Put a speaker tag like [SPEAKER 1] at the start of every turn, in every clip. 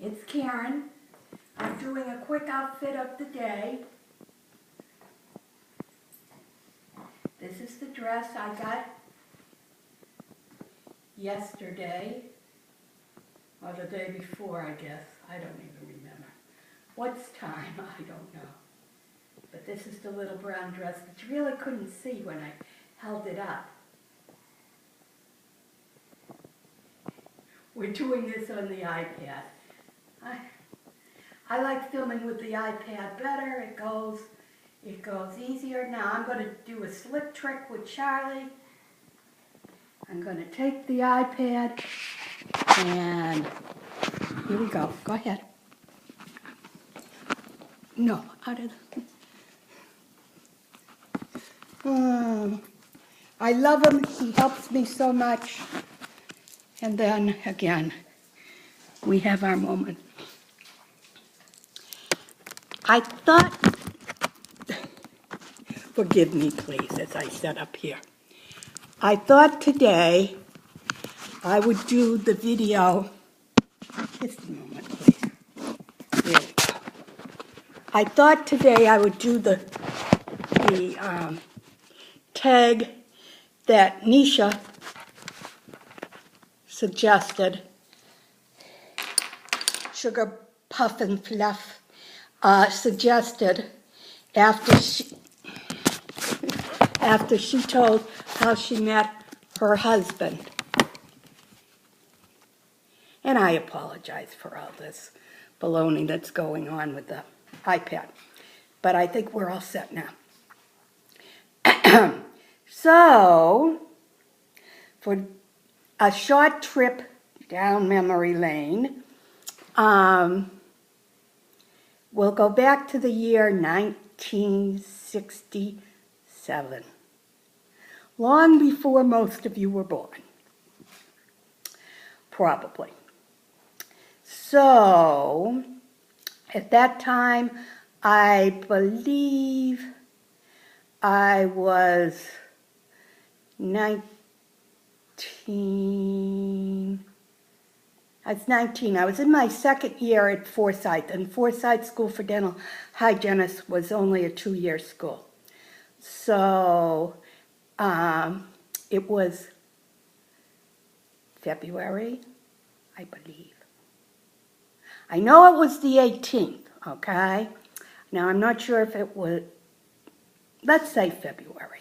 [SPEAKER 1] It's Karen. I'm doing a quick outfit of the day. This is the dress I got yesterday, or the day before, I guess. I don't even remember. What's time? I don't know. But this is the little brown dress that you really couldn't see when I held it up. We're doing this on the iPad. I like filming with the iPad better. It goes easier. Now I'm going to do a slip trick with Charlie. I'm going to take the iPad and here we go. Go ahead. No, out of the... I love him. He helps me so much. And then again, we have our moment. I thought, forgive me please as I set up here. I thought today I would do the video, just a moment please. There we go. I thought today I would do the tag that Nisha suggested, Sugar Puff and Fluff, suggested after she told how she met her husband. And I apologize for all this baloney that's going on with the iPad. But I think we're all set now. So, for a short trip down memory lane, we'll go back to the year 1967, long before most of you were born, probably. So, at that time, I believe I was 19. I was 19. I was in my second year at Forsyth, and Forsyth School for Dental Hygienists was only a 2-year school. So it was February, I believe. I know it was the 18th, okay? Now I'm not sure if it was, let's say February.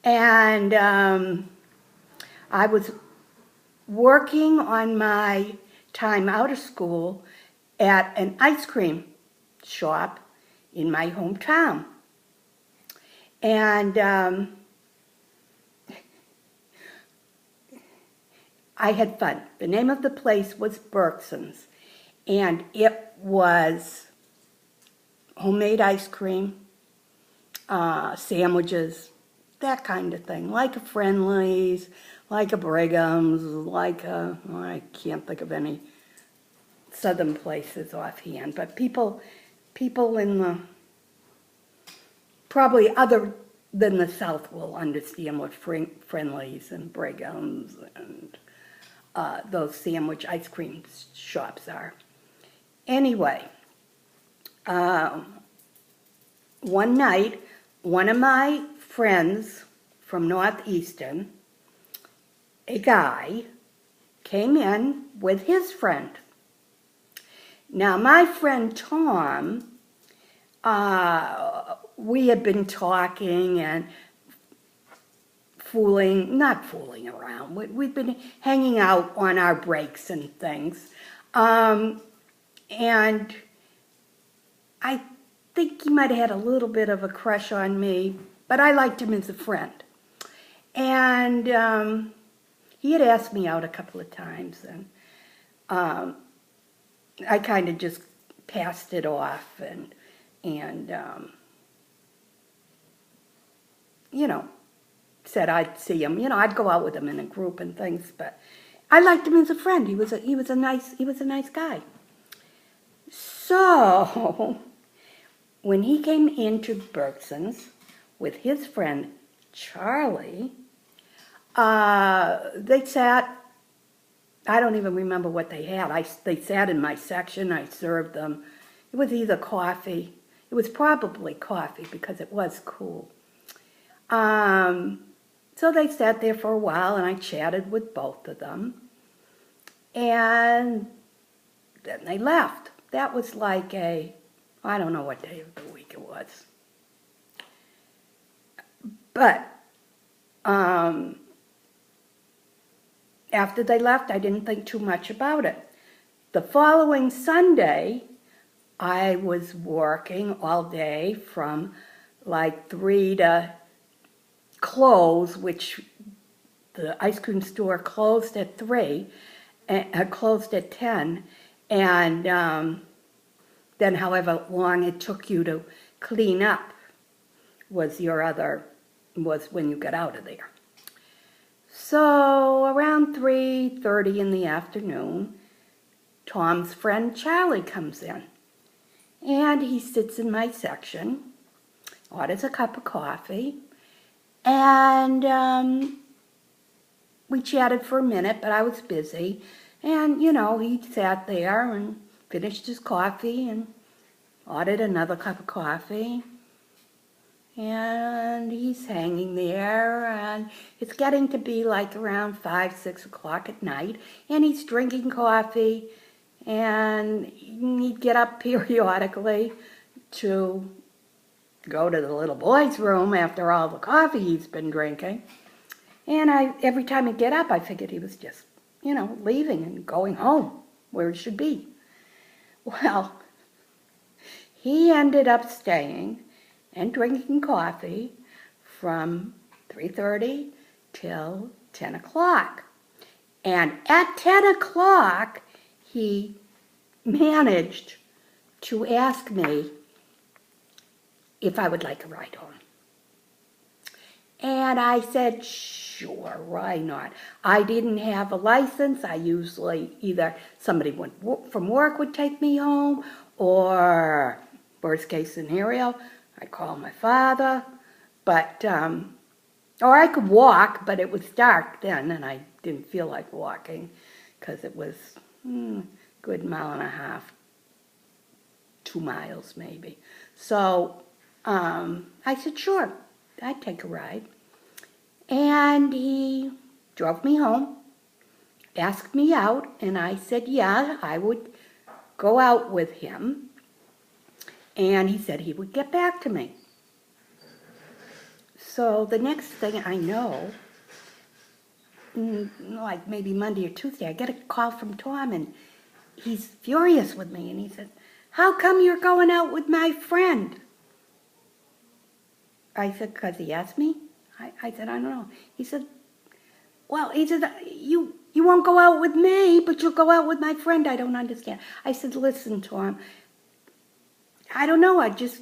[SPEAKER 1] And I was working on my time out of school at an ice cream shop in my hometown. And I had fun. The name of the place was Berkson's, and it was homemade ice cream, sandwiches, that kind of thing, like a Friendly's, like a Brigham's, like a, well, I can't think of any southern places offhand, but people in the, probably other than the South will understand what Friendly's and Brigham's and those sandwich ice cream shops are. Anyway, one night, one of my friends from Northeastern, a guy, came in with his friend. Now, my friend Tom, we had been talking and not fooling around. We'd been hanging out on our breaks and things. And I think he might have had a little bit of a crush on me, but I liked him as a friend. And he had asked me out a couple of times, and I kind of just passed it off and you know, said I'd see him. You know, I'd go out with him in a group and things, but I liked him as a friend. He was a nice guy. So when he came into Berkson's with his friend Charlie, they sat I don't even remember what they had. They sat in my section. I served them. It was either coffee. It was probably coffee because it was cool. So they sat there for a while, and I chatted with both of them. And then they left. That was like I don't know what day of the week it was. But after they left, I didn't think too much about it. The following Sunday, I was working all day from like 3 to close, which the ice cream store closed at 3, closed at 10, and then however long it took you to clean up was when you got out of there. So around 3:30 in the afternoon, Tom's friend Charlie comes in. And he sits in my section, orders a cup of coffee, and we chatted for a minute, but I was busy. And, he sat there and finished his coffee and ordered another cup of coffee. And he's hanging there, and it's getting to be like around 5, 6 o'clock at night, and he's drinking coffee, and he'd get up periodically to go to the little boy's room after all the coffee he's been drinking. And every time he'd get up, I figured he was just, leaving and going home where he should be. Well, he ended up staying and drinking coffee from 3:30 till 10 o'clock. And at 10 o'clock, he managed to ask me if I would like a ride home. And I said, sure, why not? I didn't have a license. I usually either somebody from work would take me home, or worst case scenario, I call my father, but, or I could walk, but it was dark then, and I didn't feel like walking, because it was a good mile and a half, 2 miles maybe. So, I said, sure, I'd take a ride. And he drove me home, asked me out, and I said, yeah, I would go out with him. And he said he would get back to me. So the next thing I know, like maybe Monday or Tuesday, I get a call from Tom, and he's furious with me. And he says, how come you're going out with my friend? I said, because he asked me. I said, I don't know. He said, you won't go out with me, but you'll go out with my friend. I don't understand. I said, listen, Tom, I don't know. I just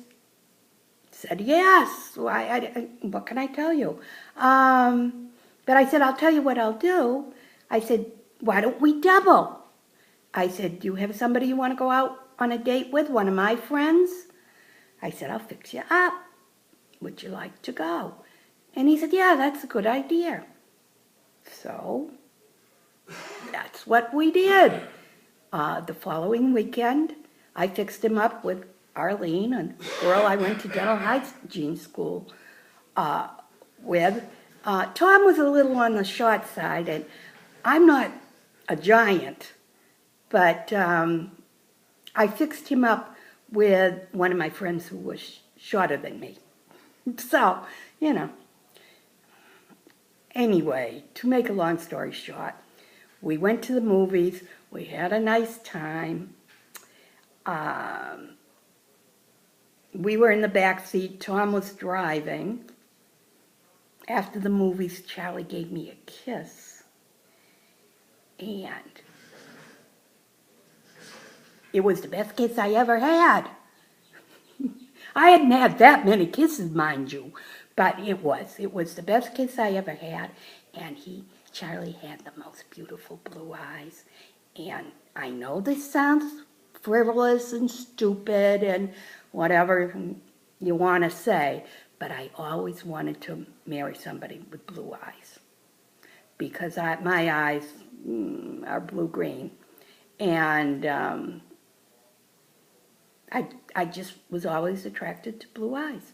[SPEAKER 1] said yes. What can I tell you? But I said, I'll tell you what I'll do. I said, why don't we double? I said, do you have somebody you want to go out on a date with, one of my friends? I said, I'll fix you up. Would you like to go? And he said, yeah, that's a good idea. So that's what we did. The following weekend, I fixed him up with Arlene, a girl I went to dental hygiene school with. Tom was a little on the short side, and I'm not a giant, but I fixed him up with one of my friends who was shorter than me. So, Anyway, to make a long story short, we went to the movies. We had a nice time. We were in the back seat. Tom was driving. After the movies, Charlie gave me a kiss. And it was the best kiss I ever had. I hadn't had that many kisses, mind you. But it was the best kiss I ever had, and Charlie had the most beautiful blue eyes. And I know this sounds frivolous and stupid and whatever you want to say, but I always wanted to marry somebody with blue eyes. Because my eyes are blue-green. And I just was always attracted to blue eyes.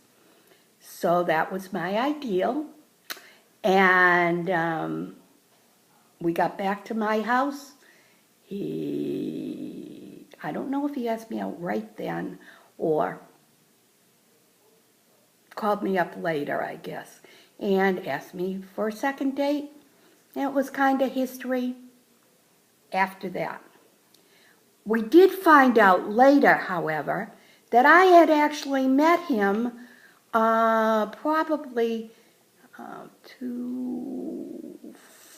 [SPEAKER 1] So that was my ideal. And we got back to my house. I don't know if he asked me out right then or called me up later, I guess, and asked me for a second date. And it was kind of history after that. We did find out later, however, that I had actually met him probably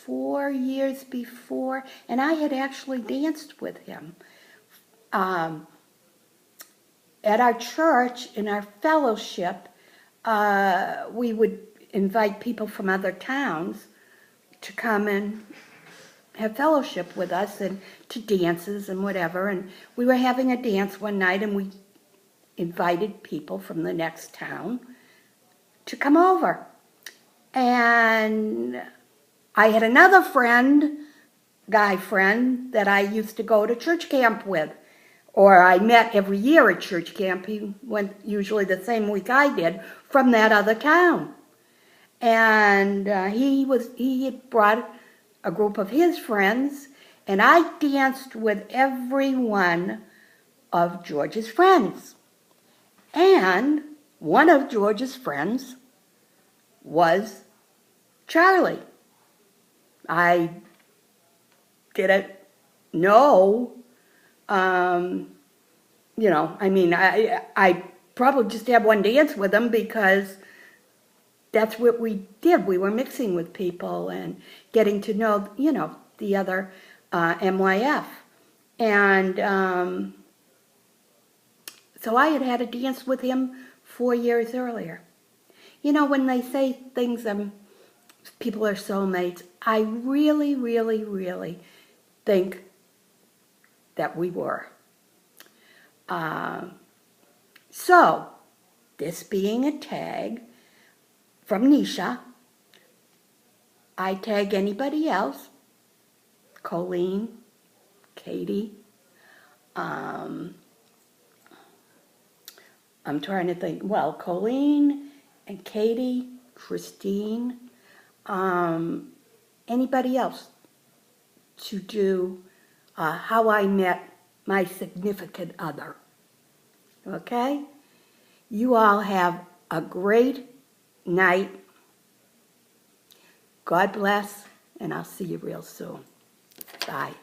[SPEAKER 1] 4 years before, and I had actually danced with him. At our church, in our fellowship, we would invite people from other towns to come and have fellowship with us and to dances and whatever. And we were having a dance one night, and we invited people from the next town to come over. And I had another friend, guy friend, that I used to go to church camp with, or I met every year at church camp. He went usually the same week I did, from that other town. And he had brought a group of his friends, and I danced with every one of George's friends. And one of George's friends was Charlie. I didn't know, I probably just had one dance with him because that's what we did. We were mixing with people and getting to know, the other MYF. And so I had a dance with him 4 years earlier. When they say things, people are soulmates, I really, really, really think that we were. So, this being a tag from Nisha, I tag anybody else, Colleen, Katie, I'm trying to think, Colleen and Katie, Christine, anybody else to do how I met my significant other. Okay? You all have a great night. God bless, and I'll see you real soon. Bye.